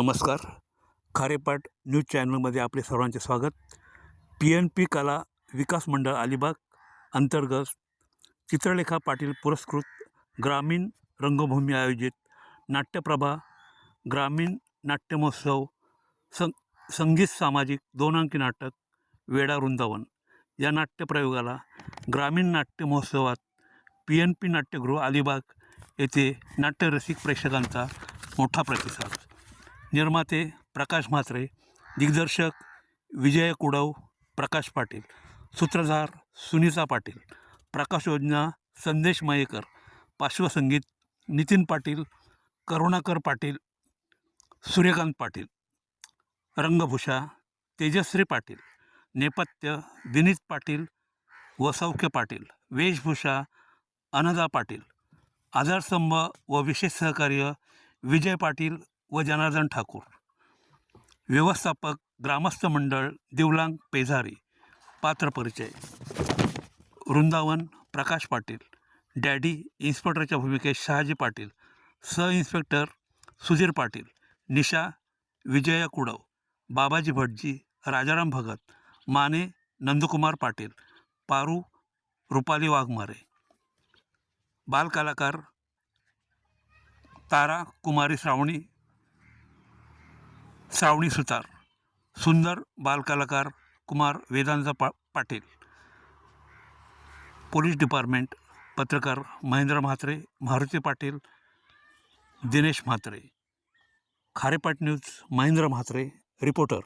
नमस्कार. खारेपाट न्यूज चॅनलमध्ये आपले सर्वांचे स्वागत. PNP कला विकास मंडळ अलिबाग अंतर्गत चित्रलेखा पाटील पुरस्कृत ग्रामीण रंगभूमी आयोजित नाट्यप्रभा ग्रामीण नाट्य महोत्सव संगीत सामाजिक 2 अंकी नाटक वेडा वृंदावन या नाट्यप्रयोगाला ग्रामीण नाट्य महोत्सवात PNP नाट्यगृह अलिबाग येथे नाट्यरसिक प्रेक्षकांचा मोठा प्रतिसाद. निर्माते प्रकाश म्हात्रे, दिग्दर्शक विजय कुडव, प्रकाश पाटील, सूत्रधार सुनीता पाटील, प्रकाश योजना संदेश मयेकर, पार्श्वसंगीत नितीन पाटील, करुणाकर पाटील, सूर्यकांत पाटील, रंगभूषा तेजश्री पाटील, नेपथ्य विनीत पाटील व सौख्य पाटील, वेशभूषा अनदा पाटील, आधारस्तंभ व विशेष सहकार्य विजय पाटील व जनार्दन ठाकूर, व्यवस्थापक ग्रामस्थ मंडळ दिवलांग पेझारी. पात्र परिचय. वृंदावन प्रकाश पाटील, डॅडी इन्स्पेक्टरच्या भूमिकेत शहाजी पाटील, सह इन्स्पेक्टर सुधीर पाटील, निशा विजया कुडव, बाबाजी भटजी राजाराम भगत, माने नंदकुमार पाटील, पारू रुपाली वाघमारे. बालकलाकार तारा कुमारी श्रावणी सुतार, सुंदर बालकलाकार कुमार वेदांत पाटील. पोलीस डिपार्टमेंट पत्रकार महेंद्र म्हात्रे, मारुती पाटील, दिनेश म्हात्रे. Kharepat news Mahendra Mhatre, reporter.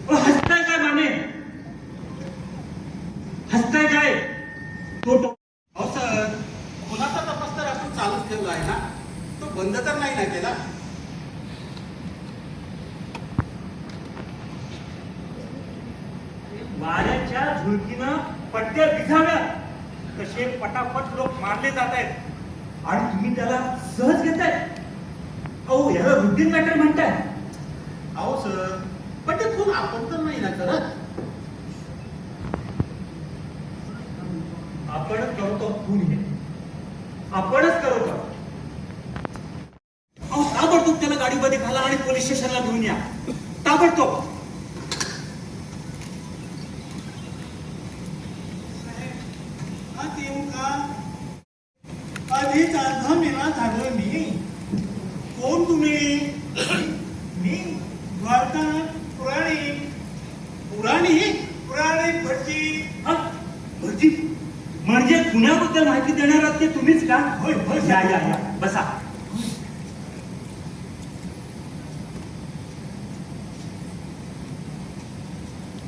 हसताय काय माने? हसताय काय? हो सर, खुनाचा तपास तर आपण चालूच ठेवला आहे ना, तो बंद तर नाही ना केला. वाऱ्याच्या झुळकीनं पट्ट्या भिजाव्या कसे पटापट लोक मारले जात आहेत आणि तुम्ही त्याला सहज घेताय. अहो याला रुटीन मॅटर म्हणताय. अहो सर, पण ते खून आपण तर नाही ना करत. आपणच करतो खून हे, आपणच करतो. अहो ताबडतोब त्याला गाडीमध्ये घाला आणि पोलीस स्टेशनला घेऊन या, ताबडतोब. आधीच अर्धा मेला झालोय मी. कोण तुम्ही? मी द्वारकानाथ पुराणिक भटजी. भटजी म्हणजे खुन्याबद्दल माहिती देणार आहात ते तुम्हीच का? होय होय. या या या बसा.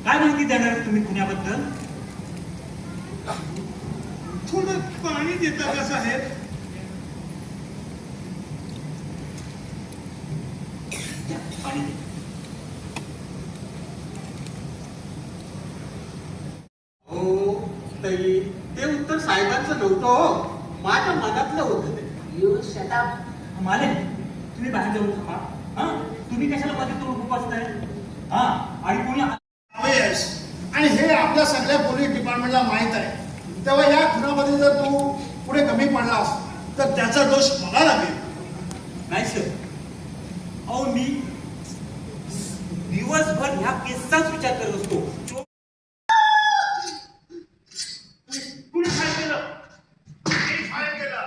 काय माहिती देणार आहात तुम्ही खुन्याबद्दल? थोडं पाणी देता का साहेब? पाणी दे. हो ताई, ते उत्तर साहेबांचं नव्हतं हो, माझ्या मनातलं होतं ते. माले तुम्ही बाहेर जाऊन थांबा. हा तुम्ही कशाला मध्ये तो उपसताय? हा आणि कोणी अपयश आणि हे आपल्या सगळ्या पोलीस डिपार्टमेंटला माहित आहे. तेव्हा या खुनामध्ये जर तू पुढे कमी पडलास तर त्याचा दोष मला लागेल. नाही सर. अहो मी दिवसभर ह्या केसचाच विचार करत असतो. कुणी काय केलं? मी काय केलं?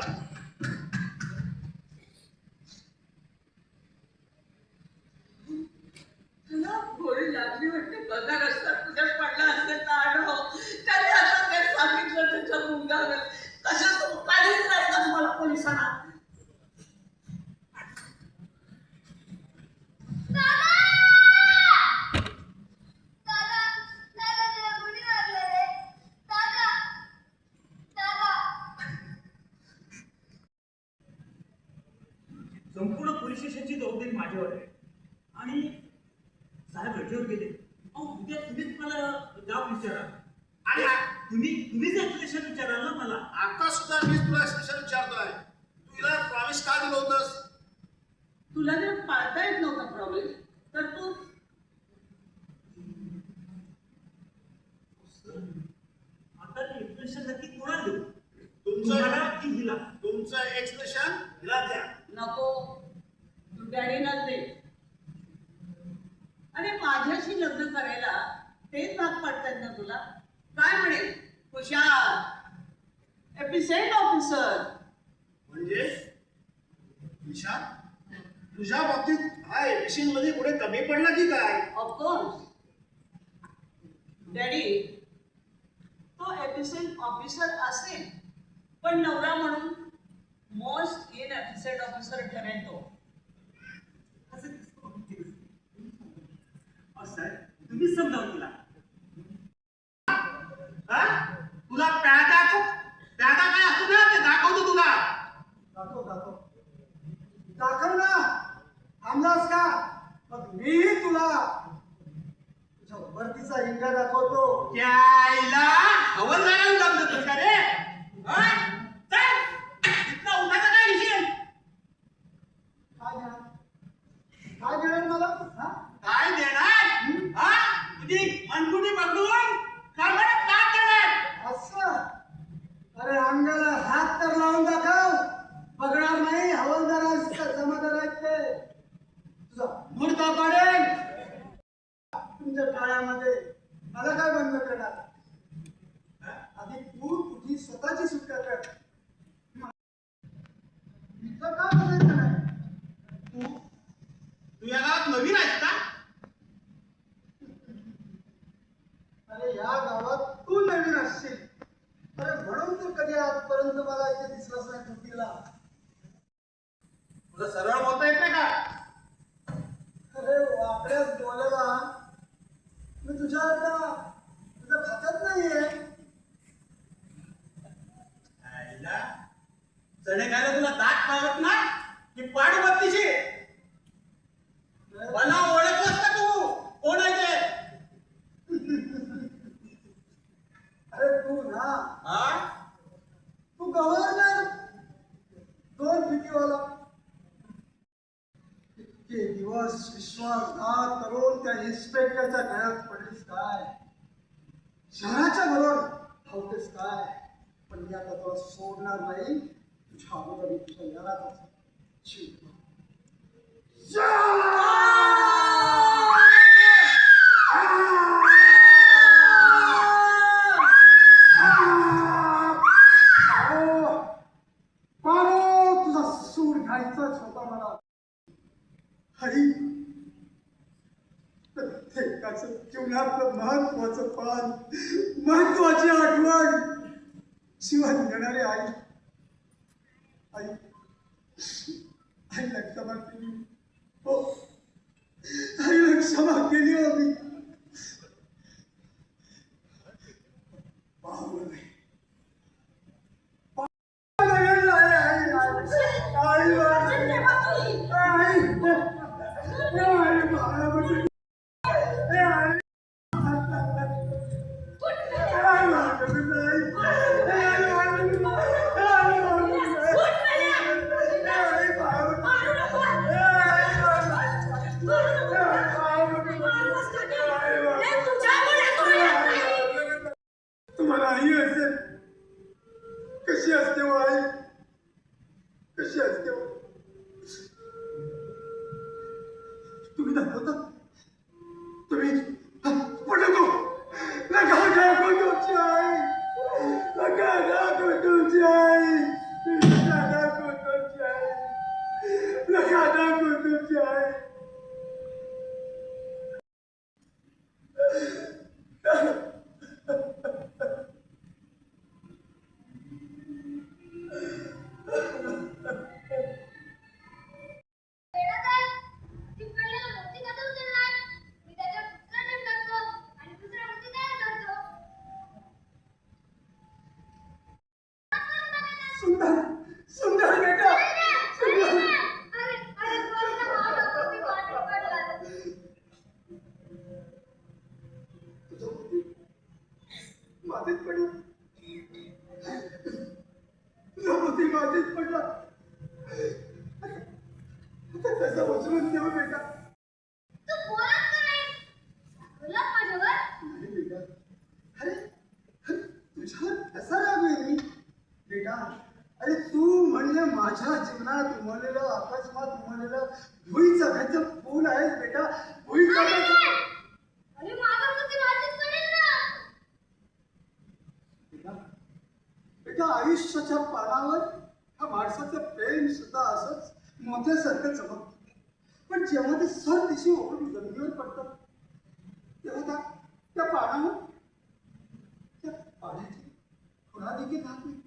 तुला गोळी लागली वाटते. बघा रस्ता तुझ्या पडला असेल तर त्याने आता काय सांगितलं त्याच्या मुंगावर. तसं तू काहीच नाही का तुम्हाला पोलिसांना? संपूर्ण पोलीस स्टेशनची जबाबदारी माझ्यावर आहे. आणि साहेब रजेवर गेले. अहो उद्या तुम्हीच मला जाब विचारा. आणि तुम्हीच एक्सप्लेनेशन विचाराल ना मला. आता सुद्धा मी तुला एक्सप्रेशन विचारतोय, तुला प्रॉमिस का दिलं होतंस? तुला जर पाळता येत नव्हता प्रॉब्लेम तर तू आता एक्सप्लेनेशन नक्की कोणाला देऊ? तुमचं तुम्हाला की हिला? तुमचं एक्सप्रेशन हिला द्या. नको, तू डॅडीनाच दे. अरे माझ्याशी लग्न करायला तेच भाग पडतात ना तुला. काय म्हणेल हुशार एपिसेंट ऑफिसर. म्हणजे विशाल, तुझ्या बाबतीत हा एपिशियन मध्ये पुढे कमी पडला की काय? ऑफकोर्स डॅडी, तो एपिसेंट ऑफिसर असेल पण नवरा म्हणून मोस्ट इन एपिसेंट ऑफिसर ठरेल तो. असं साहेब तुम्हीच समजावून तिला. तुला प्यादा काय असतो ना ते दाखवतो तुला. दाखव ना. थांबलास का? मग मीही तुला तुझ्या वरतीचा इंगा दाखवतो. त्याला हवलदाराला दम देतोस का रे? चल, इथला उठायचा काय विषय? काय देणार मला? काय देणार? तुझी मनकुटी पकडून कामाला काम देणार. असं? अरे अंगाला हात तर लावून दाखव. बघणार नाही हवालदार जमादार आहेत ते. तुझा मुडका पाडेल तुमच्या टाळ्यामध्ये. मला काय बंद करणार? आधी तू तुझी स्वतःची सुटका कर. इथं का बघायचं नाही? तू या गावात नवीन आहेस का? अरे या गावात तू नवीन असशील. अरे म्हणून तू कधी आजपर्यंत मला इथे दिसलास नाही सुट्टीला. तुला सरळ बोलता येत नाही का? अरे वाकड्यात बोलायला मी तुझ्या खात्यात नाहीये. चणे खायला तुला दात पावत ना की पाड बत्तीशी. मला ओळखलंस का तू? कोण आहे ते? अरे तू ना, तू गव्हर्नर, दोन भीतीवाला. इतके दिवस विश्वासघात करून त्या इन्स्पेक्टरच्या घरात पडलीस काय? शहराच्या बरोबर धावतेस काय? पण मी आता तुला सोडणार नाही. तुझ्या अगोदर मी तुझ्या घरातच शिव. तुझा सूर घ्यायचाच होता मला. आई, प्रत्येकाचं जीवनातलं महत्वाचं पान, महत्वाची आठवण शिवण घेणारी आई. आई आईला क्षमा केली हो. आईला क्षमा केली हो मी. पाहू नाही. तुम्हाला आई असेल कशी असते हो आई? कशी असते हो? तुम्ही दाखवता. तुम्ही नको नका दाखव तुमची आई. नका दाखव तुमची आई. नका दाखव तुमची आई. नका दाखव तुमची आई. सुंदर सुंदर बेटा सुंदर. कसं रागवेन मी बेटा? अरे तू म्हणजे माझ्या जीवनात उमललेलं, अकस्मात उमललेलं भुईचाफ्याचं फूल आहेस बेटा, भुईचाफ्याचं. अरे माझं बुद्धी माझीच पडेल ना. बेटा बेटा, आयुष्याच्या पानावर ह्या माणसाचं प्रेम सुद्धा असंच मोत्यासारखं चमकतं. पण जेव्हा ते सर दिशी ओढून जमिनीवर पडतात तेव्हा त्या पानावर त्या पाण्याची खुणा देखील राहत नाही.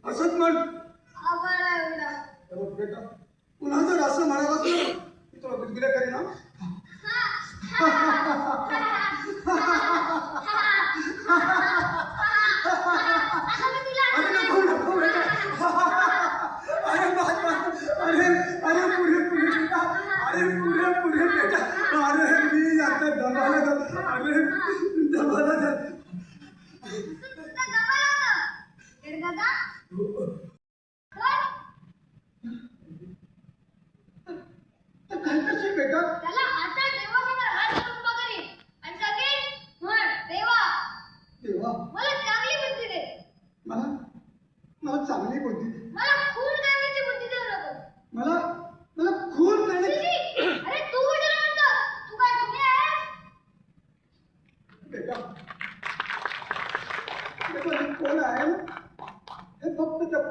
असत म्हण बेटा. पुन्हा जर असं म्हणाला तर तुला गुदगुल्या करीन ना. अरे नको नको बेटा. अरे अरे अरे पुढे पुढे बेटा. अरे पुढे पुढे बेटा. अरे मी आता दमाला अरे दमाला काय करशील बेटा? त्याला आता देवासमोर हात जोडून उभा करीन आणि सांगेन, म्हण देवा देवा मला चांगली बुद्धी दे. मला मला चांगली बुद्धी दे. मला खून करण्याची बुद्धी देऊ नको. मला मला खून करण्याची. छी, अरे तू कशाला म्हणतो? तू काय गुन्हे आहेस? बेटा बेटा हे कोण आहे ना? हे फक्त त्या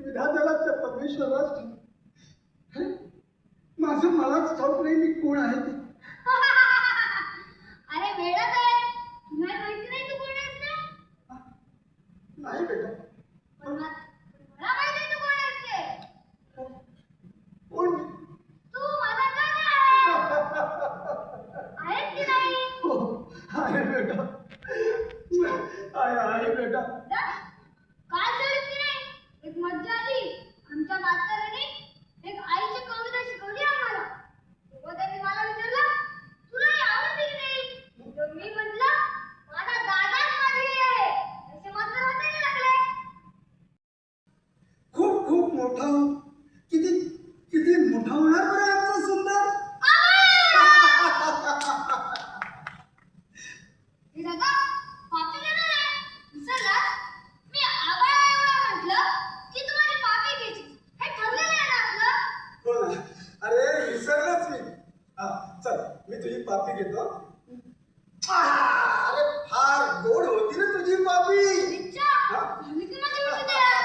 विधात्याला, त्या परमेश्वरालाच ठाऊक. हे माझं मलाच ठाऊक नाही मी कोण आहे ते. अरे वेडच आहे. तुला माहिती नाही तू कोण आहेस ते? नाही बेटा. पण मला माहिती आहे तू कोण आहेस ते. कोण? तू माझा दादा आहेस की नाही? हो आहे बेटा. आहे बेटा. काय झालं की नाही? एक मज्जा आली. आमच्या मास्तराने एक आईची कविता शिकवली आम्हाला. तेव्हा त्यांनी मला विचारलं, तुला ही आवडते की नाही? तर मी म्हटलं, माझा दादाच माझी आई आहे. असे मास्तर हसायला लागले. खूप खूप मोठा हो. किती किती मोठा होणार बरं आमचा सुंदर. हे दादा पापी देणार आहे. विसरलास? मी आबाळा एवढं म्हटलं की तू माझी पापी घ्यायची. हे ठरलेलं आहे ना आपलं? हो ना. अरे विसरलाच मी. चल मी तुझी पापी घेतो. अरे फार गोड होती ना तुझी पापी. अच्छा, झाली की माझी बुद्धी तयार.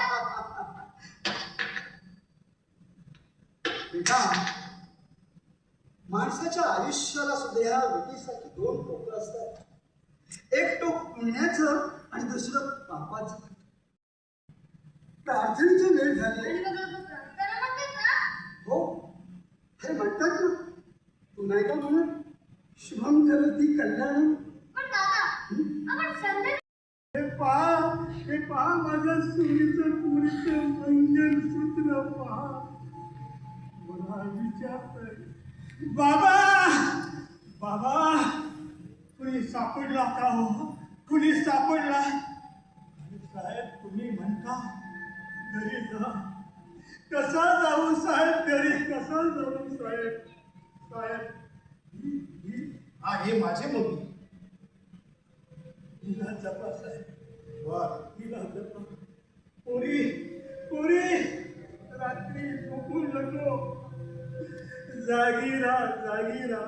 बेटा माणसाच्या आयुष्याला सुद्धा ह्या विटीसाठी दोन टोकं असतात. एक टोक पुण्याचं आणि दुसरं पापाचं. प्रार्थनेची वेळ झाली. आणि मग लोकं प्रार्थना म्हणतात ना? हो हे म्हणतात ना. तू नाही का म्हणत शुभम करती कल्याण. पण दादा, आपण संध्या हे पहा माझं सुरीचं पुरीचं मंगलसूत्र पहा. मला विचारतंय बाबा बाबा कुणी सापडला का हो? कुणी सापडला? आणि साहेब तुम्ही म्हणता घरी जा. कसा जाऊ साहेब घरी? कसा जाऊ साहेब? साहेब हे माझे मुलगी. हिला जपा साहेब. वा हिला जपा. पोरी पोरी नको. जागी राहा.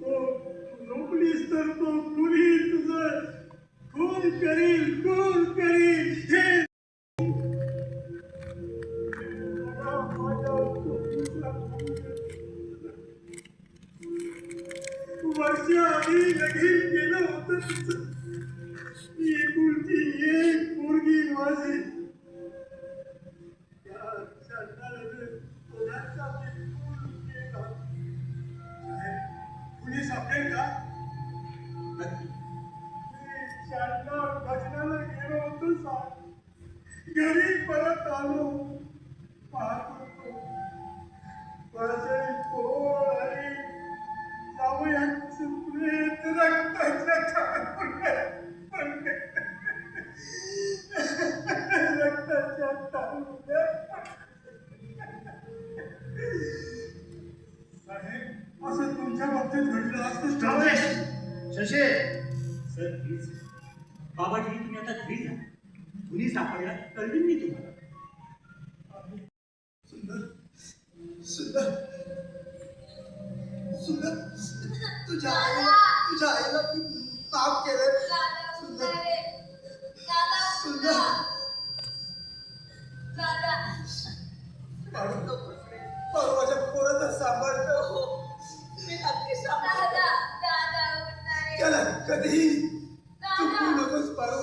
तो झोपलीस तर तो कुणी तुझं खून करील हे वर्ष आधी लगीन केलं होतं तिचं. एकुलती एक पोरगी माझी. त्या शासनाने कोणाचा बिलकुल केला. कुणी सापडेल का? शासनावर भजनाला गेलो होतो साहेब. घरी परत आलो. पाहतो माझे पोळ आणि जावयांचं प्रेत रक्ताच्या टाळूने पडले. रक्ताच्या टाळूने साहेब, असं तुमच्या बाबतीत घडलं असतं. शशे सर प्लीज बाबाजी तुम्ही आता घरी जा. कुणी सापडला कळवीन मी तुम्हाला. सुंदर तुझ्या आईला मी माफ केलं. सुंदर माझ्या पोराचा सांभाळतो. मी नक्की सांभाळते. त्याला कधीही चुकू नकोस पारू.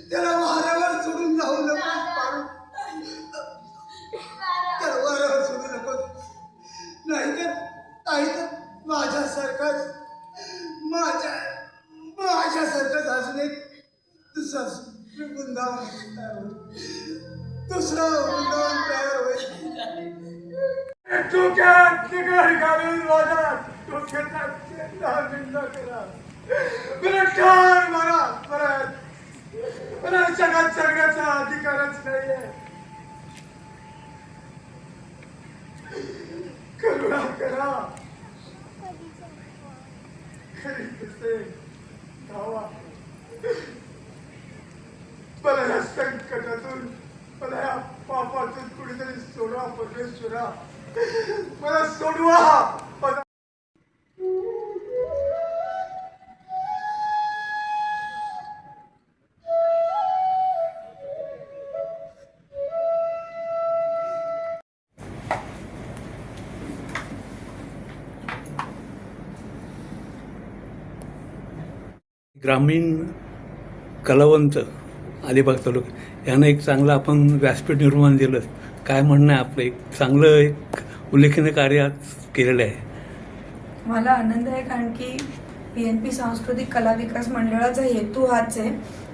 त्याला वाऱ्यावर सोडून जाऊ नकोस पारू. त्याला वाऱ्यावर सोडू नकोस. नाहीतर माझ्यासारखंच अजून एक दुसरा वृंदावन तयार होईल. डोक्यात तिकड घालून माझा डोक्याचा चेंडा बिंदा करा. मला ठार मारा परत. मला जगात जगाचा अधिकारच नाहीये. करुणा करा. खरी कसे धावा. मला या संकटातून, मला या पापातून कुठेतरी सोडवा परमेश्वरा. मला सोडवा. ग्रामीण कलावंत अलिबाग तालुका यांना एक चांगलं आपण व्यासपीठ निर्माण दिलं. काय म्हणणं आहे आपलं? एक चांगलं एक उल्लेखनीय कार्य आज केलेलं आहे. मला आनंद आहे कारण की PNP सांस्कृतिक कला विकास मंडळाचा हेतू हाच आहे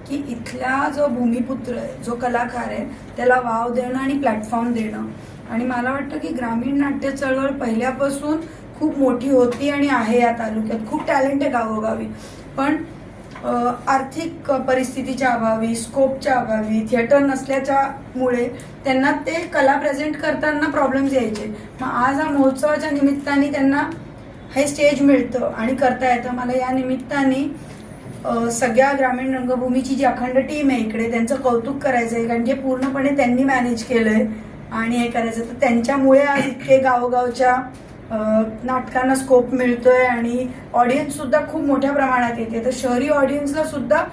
की इथला जो भूमिपुत्र आहे, जो कलाकार आहे, त्याला वाव देणं आणि प्लॅटफॉर्म देणं. आणि मला वाटतं की ग्रामीण नाट्य चळवळ पहिल्यापासून खूप मोठी होती आणि आहे या तालुक्यात. खूप टॅलेंट आहे गावोगावी, पण आर्थिक परिस्थितीच्या अभावी, स्कोपच्या अभावी, थिएटर नसल्याच्यामुळे त्यांना ते कला प्रेझेंट करताना प्रॉब्लेम्स यायचे. मग आज हा महोत्सवाच्या निमित्ताने त्यांना हे स्टेज मिळतं आणि करता येतं. मला या निमित्ताने सगळ्या ग्रामीण रंगभूमीची जी अखंड टीम आहे इकडे त्यांचं कौतुक करायचं आहे, कारण की पूर्णपणे त्यांनी मॅनेज केलंय आणि हे करायचं. तर त्यांच्यामुळे आज इतके गावोगावच्या नाटकांना स्कोप मिळतोय आणि ऑडियन्स सुद्धा खूप मोठ्या प्रमाणात येते. तर शहरी ऑडियन्सला सुद्धा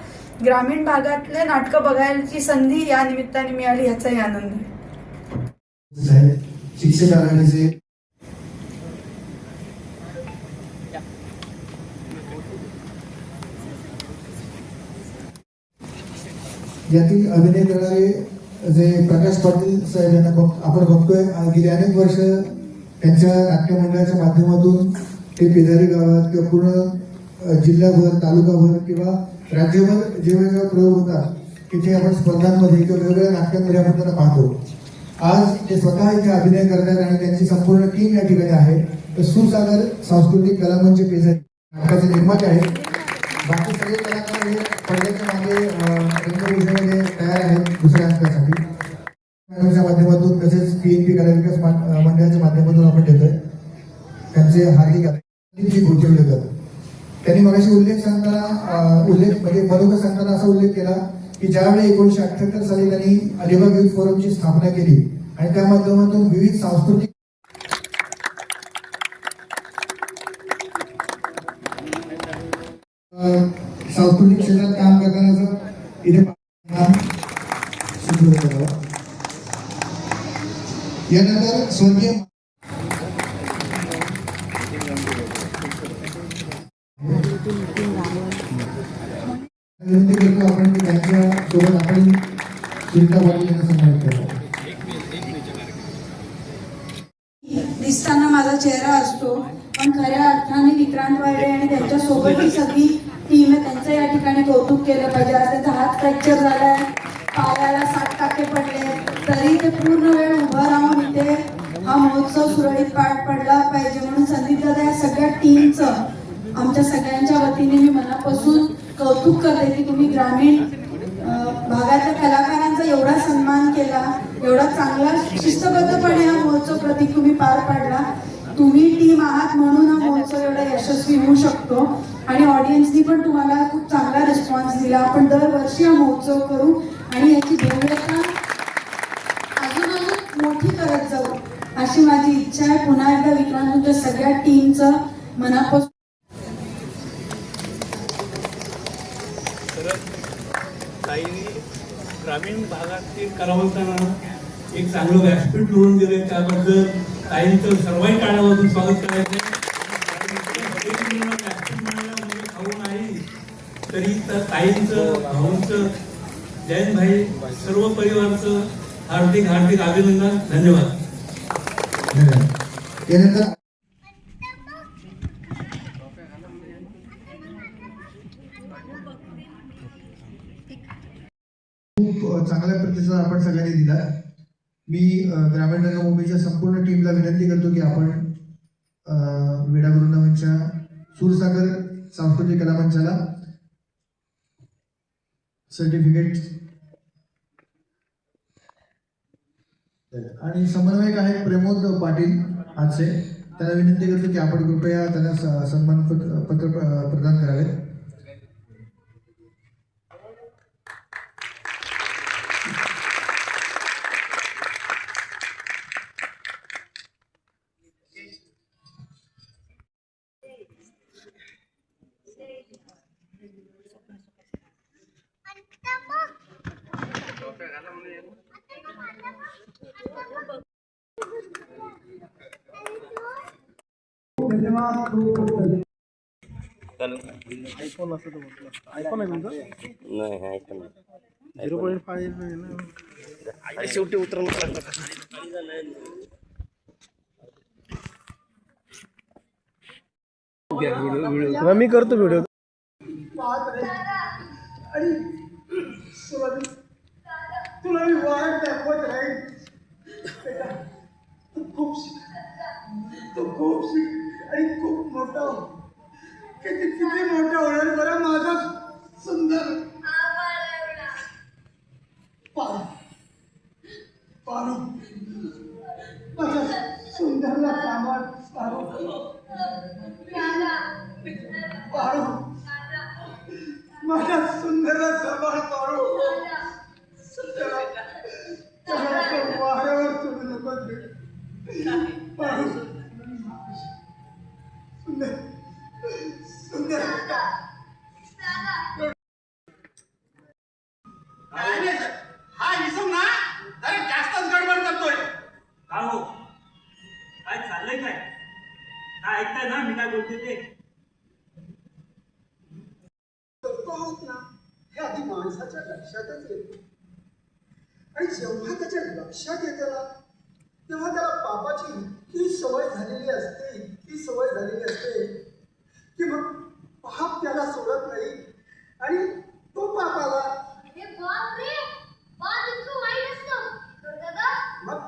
ग्रामीण भागातले नाटकं बघायची संधी या निमित्ताने मिळाली, याचाही आनंद आहे. शिक्षक आघाडीचे यातील अभिनय करणारे जे प्रकाश पाटील साहेब यांना आपण बघतोय. गेली अनेक वर्ष त्यांच्या नाट्य मंडळाच्या माध्यमातून ते पेदारी गावात किंवा पूर्ण जिल्हाभर, तालुकाभर किंवा राज्यभर जे वेगवेगळे प्रयोग होतात तिथे आपण स्पर्धांमध्ये किंवा वेगवेगळ्या नाटकांमध्ये आपण त्यांना पाहतो. आज ते स्वतः इथे अभिनय करतात आणि त्यांची संपूर्ण टीम या ठिकाणी आहे. तर सुसागर सांस्कृतिक कला मंच पेदारी नाटकाचे निर्माते आहेत. बाकी सगळे कलाकार हे पडद्याच्या मागे रंगभूमीमध्ये तयार आहेत दुसऱ्या अंकासाठी. माध्यमातून तसेच PNP कला विकास मंडळाच्या माध्यमातून आपण देतोय. त्यांचे हार्दिक अभिनंदन. त्यांनी मगाशी उल्लेख म्हणजे मनोगत सांगताना असा उल्लेख केला की ज्यावेळी 1978 साली त्यांनी अलिबाग युथ फोरमची स्थापना केली आणि त्या माध्यमातून विविध सांस्कृतिक सांस्कृतिक क्षेत्रात काम करण्याचं इथे यानंतर स्वर्गीय विनंती करतो आपण की त्यांच्या सोबत आपण सुनीता पाटील यांना सन्मानित करू. दिसताना माझा चेहरा असतो पण खऱ्या अर्थाने विक्रांत वायडे आणि त्यांच्या सोबतची सगळी टीम आहे त्यांचं या ठिकाणी कौतुक केलं पाहिजे. आज त्याचा हात फ्रॅक्चर झालाय, पायाला 7 टाके पडले, तरी ते पूर्ण वेळ उभं राहून इथे हा महोत्सव सुरळीत पार पडला पाहिजे. म्हणून संदीप दादा या सगळ्या टीमचं आमच्या सगळ्यांच्या वतीने मी मनापासून कौतुक करते की तुम्ही ग्रामीण भागातल्या कलाकारांचा एवढा सन्मान केला, एवढा चांगला शिस्तबद्धपणे हा महोत्सव प्रतीक तुम्ही पार पाडला. तुम्ही टीम आहात म्हणून हा महोत्सव एवढा यशस्वी होऊ शकतो आणि ऑडियन्सनी पण तुम्हाला खूप चांगला रिस्पॉन्स दिला. आपण दरवर्षी हा महोत्सव करू आणि याची भव्यता अजून अजून मोठी करत जाऊ अशी माझी इच्छा आहे. पुन्हा एकदा विक्रांत तुमच्या सगळ्या टीमचं मनापासून ताईंनी ग्रामीण भागातील कलावंतांना एक चांगलं व्यासपीठ मिळवून दिले, त्याबद्दल ताईंचं सर्वांनी टाळ्यावाजून स्वागत करायचं. व्यासपीठ मिळालं म्हणजे खाऊ नाही तरी तर ताईंचं, भाऊंचं, जयंतभाई सर्व परिवारचं हार्दिक हार्दिक अभिनंदन. धन्यवाद. यानंतर खूप चांगल्या प्रतिसाद आपण सगळ्यांनी दिला. मी ग्रामीण रंगभूमीच्या संपूर्ण टीमला विनंती करतो की आपण वेडा वृंदावनच्या सूरसागर सांस्कृतिक कला मंचाला सर्टिफिकेट आणि समन्वयक आहे प्रमोद पाटील आजचे, त्यांना विनंती करतो की आपण कृपया त्यांना सन्मान पत्र प्रदान करावे. आयफोन असं तर म्हटलं. आयफोन आहे तुमचं? नाही आयफोन 0.5 शेवटी उतरवलं. मी करतो व्हिडिओ. आणि तुला मी वाट दाखवत राहील बेटा. तू खूप शिक आणि खूप मोठा हो. किती मोठा होणार बरं माझा सुंदर पारू. माझ्या सुंदरला सांभाळ पारू. पारू माझ्या सुंदरला सांभाळ पारू. वाऱ्यावर सोडू नको पारू. सुंदर सुंदर हा इसम ना जरा जास्तच गडबड करतोय. का हो, काय चाललंय? काय ऐकताय ना मी काय बोलते ते? आहोत ना हे आधी माणसाच्या लक्षातच येत नाही. आणि जेव्हा त्याच्या लक्षात येतं ना तेव्हा त्याला पापाची इतकी सवय झालेली असते की मग पाप त्याला सोडत नाही आणि तो पापाला मग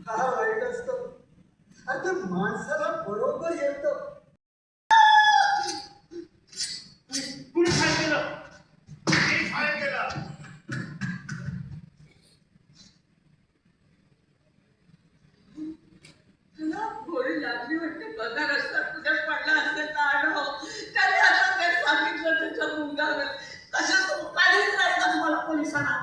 हा वाईट असतो. आणि ते माणसाला बरोबर येतं. कुणी काय केलं? काय केलं? तुला गोळी लागली वाटते. बघा रस्ता तुझ्याच पडला असेल तर आढळव. त्याने आता काय सांगितलं त्याच्या मुलगावर. तसं काहीच नाही का तुम्हाला पोलिसांना?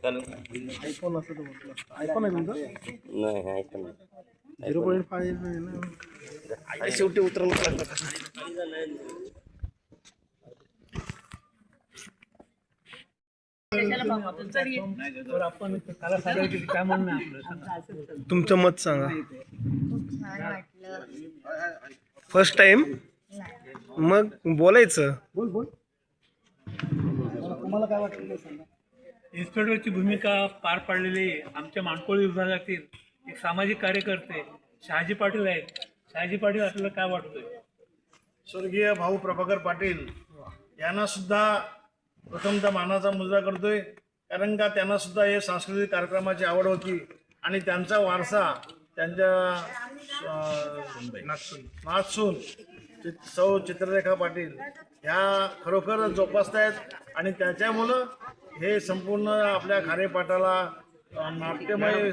चालू आयफोन असं तर म्हटलं आयफोन आहे तुमचं नाही आयफोन 0.5 आहे ना शेवटी उतरून तर आपण त्याला सांगायचं काय म्हणणं आहे आपलं? तुमचं मत सांगा. फर्स्ट टाइम मग बोलायचं. बोल तुम्हाला काय वाटलं सांगा. इन्स्पेक्टरची भूमिका पार पाडलेले आमच्या माणकोळी विभागातील एक सामाजिक कार्यकर्ते शहाजी पाटील आहेत. शहाजी पाटील आपल्याला काय वाटतंय? स्वर्गीय भाऊ प्रभाकर पाटील यांना सुद्धा प्रथमतः मानाचा मुजरा करतोय, कारण का त्यांना सुद्धा हे सांस्कृतिक कार्यक्रमाची आवड होती आणि त्यांचा वारसा त्यांच्या नाथसून सौ चित्ररेखा पाटील ह्या खरोखर जोपासतायत आणि त्याच्यामुळं हे संपूर्ण आपल्या खारेपाटाला नाट्यमय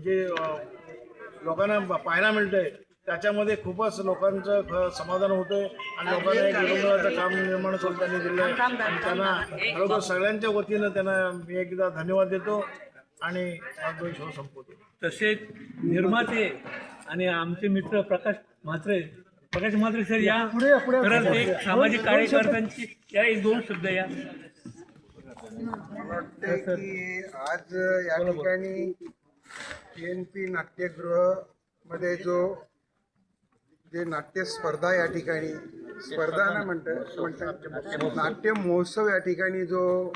जे लोकांना पाहायला मिळतंय त्याच्यामध्ये खूपच लोकांचं समाधान होतंय आणि लोकांना एक विनोदाचं काम निर्माण करून त्यांनी दिलं आहे आणि त्यांना खरोखर सगळ्यांच्या वतीनं त्यांना मी एकदा धन्यवाद देतो आणि आपला शो संपवतो. तसेच निर्माते आणि आमचे मित्र प्रकाश म्हात्रे सर या खरंच एक सामाजिक कार्यकर्त्यांची या एक दोन शब्द या. मला वाटतं की आज या ठिकाणी PNP नाट्यगृहमध्ये जे नाट्य स्पर्धा या ठिकाणी स्पर्धा ना म्हणतात नाट्य महोत्सव या ठिकाणी जो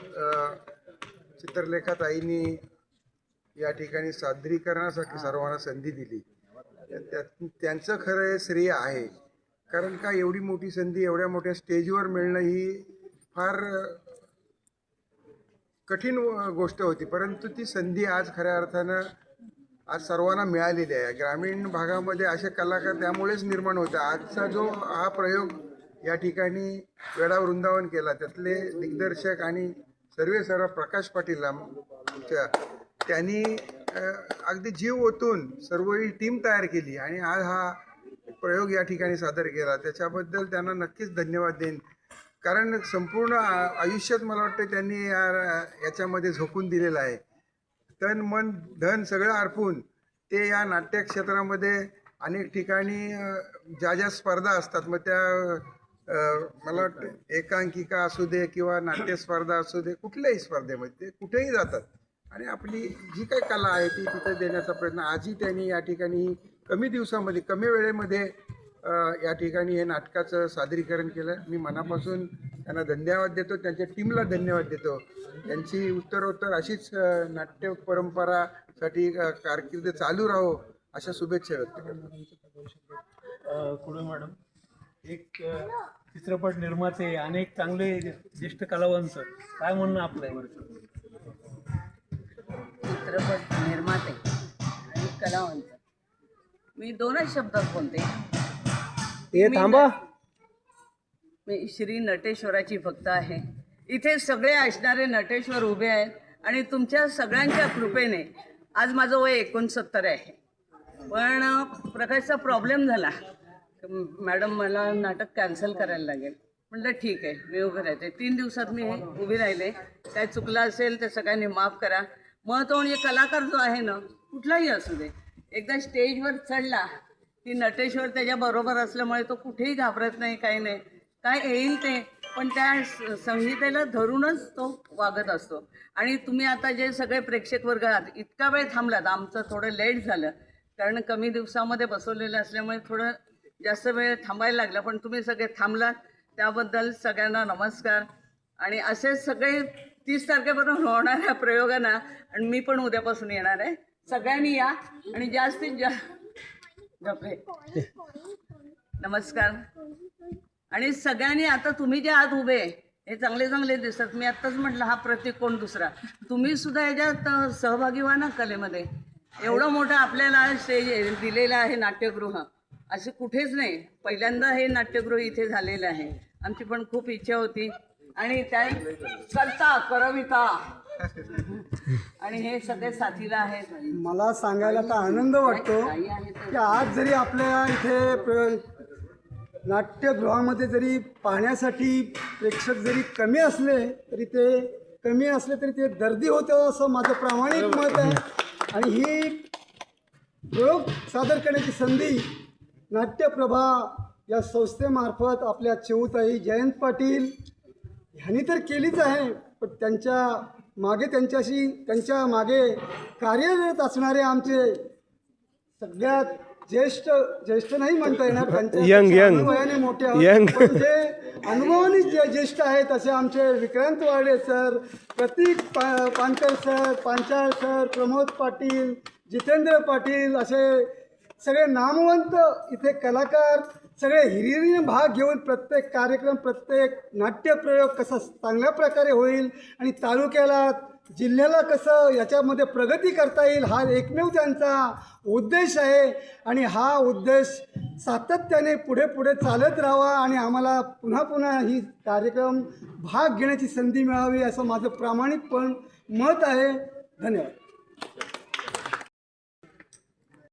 चित्रलेखाताईंनी या ठिकाणी सादरीकरणासाठी सर्वांना संधी दिली त्यांचं खरं श्रेय आहे. कारण का एवढी मोठी संधी एवढ्या मोठ्या स्टेजवर मिळणं ही फार कठीण गोष्ट होती, परंतु ती संधी आज खऱ्या अर्थानं आज सर्वांना मिळालेली आहे. ग्रामीण भागामध्ये असे कलाकार त्यामुळेच निर्माण होते. आजचा जो हा प्रयोग या ठिकाणी वेळा वृंदावन केला त्यातले दिग्दर्शक आणि सर्व प्रकाश पाटील त्यांनी अगदी जीव ओतून सर्व ही टीम तयार केली आणि आज हा प्रयोग या ठिकाणी सादर केला. त्याच्याबद्दल त्यांना नक्कीच धन्यवाद देईन, कारण संपूर्ण आयुष्यात मला वाटतं त्यांनी याच्यामध्ये झोकून दिलेलं आहे. तन मन धन सगळं अर्पून ते या नाट्य क्षेत्रामध्ये अनेक ठिकाणी ज्या स्पर्धा असतात मग त्या मला वाटतं एकांकिका असू दे किंवा नाट्य स्पर्धा असू दे कुठल्याही स्पर्धेमध्ये ते कुठेही जातात आणि आपली जी काही कला आहे ती तिथे देण्याचा प्रयत्न आजही त्यांनी या ठिकाणी कमी दिवसामध्ये कमी वेळेमध्ये या ठिकाणी हे नाटकाचं सादरीकरण केलं. मी मनापासून त्यांना धन्यवाद देतो, त्यांच्या टीमला धन्यवाद देतो. त्यांची उत्तरोत्तर अशीच नाट्य परंपरासाठी कारकीर्द चालू राहो अशा शुभेच्छा व्यक्त करतो. कुडे मॅडम, एक चित्रपट निर्माते अनेक चांगले ज्येष्ठ कलावंत काय म्हणणं आपलं? चित्रपट निर्माते आणि कलावंत मी दोनच शब्दात बोलते. मी श्री नटेश्वराची भक्त आहे. इथे सगळे असणारे नटेश्वर उभे आहेत आणि तुमच्या सगळ्यांच्या कृपेने आज माझं वय 69 आहे. पण प्रकाशचा प्रॉब्लेम झाला, मॅडम मला नाटक कॅन्सल करायला लागेल. म्हटलं ठीक आहे मी उभे राहते. 3 दिवसात मी उभी राहिले. काय चुकलं असेल तर सगळ्यांनी माफ करा. महत्त्व म्हणजे कलाकार जो आहे ना कुठलाही असू दे एकदा स्टेजवर चढला की नटेश्वर त्याच्याबरोबर असल्यामुळे तो कुठेही घाबरत नाही, काही नाही, काय येईल ते, पण त्या संहितेला धरूनच तो वागत असतो. आणि तुम्ही आता जे सगळे प्रेक्षक वर्ग आहात इतका वेळ थांबलात, आमचं थोडं लेट झालं कारण कमी दिवसामध्ये बसवलेलं असल्यामुळे थोडं जास्त वेळ थांबायला लागला, पण तुम्ही सगळे थांबलात त्याबद्दल सगळ्यांना नमस्कार. आणि असेच सगळे 30 तारखेपासून होणाऱ्या प्रयोगांना आणि मी पण उद्यापासून येणार आहे. सगळ्यांनी या आणि जास्तीत जास्त नमस्कार. आणि सगळ्यांनी आता तुम्ही जे आत उभे हे चांगले चांगले दिसतात. मी आत्ताच म्हटलं हा प्रतीक कोण दुसरा, तुम्ही सुद्धा याच्यात सहभागी व्हा ना कलेमध्ये. एवढं मोठं आपल्याला स्टेज दिलेलं आहे नाट्यगृह, असे कुठेच नाही. पहिल्यांदा हे नाट्यगृह इथे झालेलं आहे. आमची पण खूप इच्छा होती आणि त्या करता करविता आणि हे सगळे साथीला आहेत. मला सांगायला तर आनंद वाटतो की आज जरी आपल्या इथे नाट्यगृहामध्ये जरी पाहण्यासाठी प्रेक्षक जरी कमी असले तरी ते दर्दी होतं असं माझं प्रामाणिक मत आहे. आणि ही प्रयोग सादर करण्याची संधी नाट्यप्रभा या संस्थेमार्फत आपल्या चिऊताई जयंत पाटील ह्यांनी तर केलीच आहे, पण त्यांच्या मागे कार्यरत असणारे आमचे सगळ्यात ज्येष्ठ नाही म्हणता येणार, त्यांच्या वयाने मोठे पण जे अनुभवाने ज्येष्ठ आहेत असे आमचे विक्रांत वाडे सर, प्रतीक पानकर सर, पांचाळ सर, प्रमोद पाटील, जितेंद्र पाटील असे सगळे नामवंत इथे कलाकार सगळे हिरिरीने भाग घेऊन प्रत्येक कार्यक्रम, प्रत्येक नाट्यप्रयोग कसा चांगल्या प्रकारे होईल आणि तालुक्याला, जिल्ह्याला कसं याच्यामध्ये प्रगती करता येईल हा एकमेव त्यांचा उद्देश आहे. आणि हा उद्देश सातत्याने पुढे चालत राहावा आणि आम्हाला पुन्हा ही कार्यक्रम भाग घेण्याची संधी मिळावी असं माझं प्रामाणिकपण मत आहे. धन्यवाद.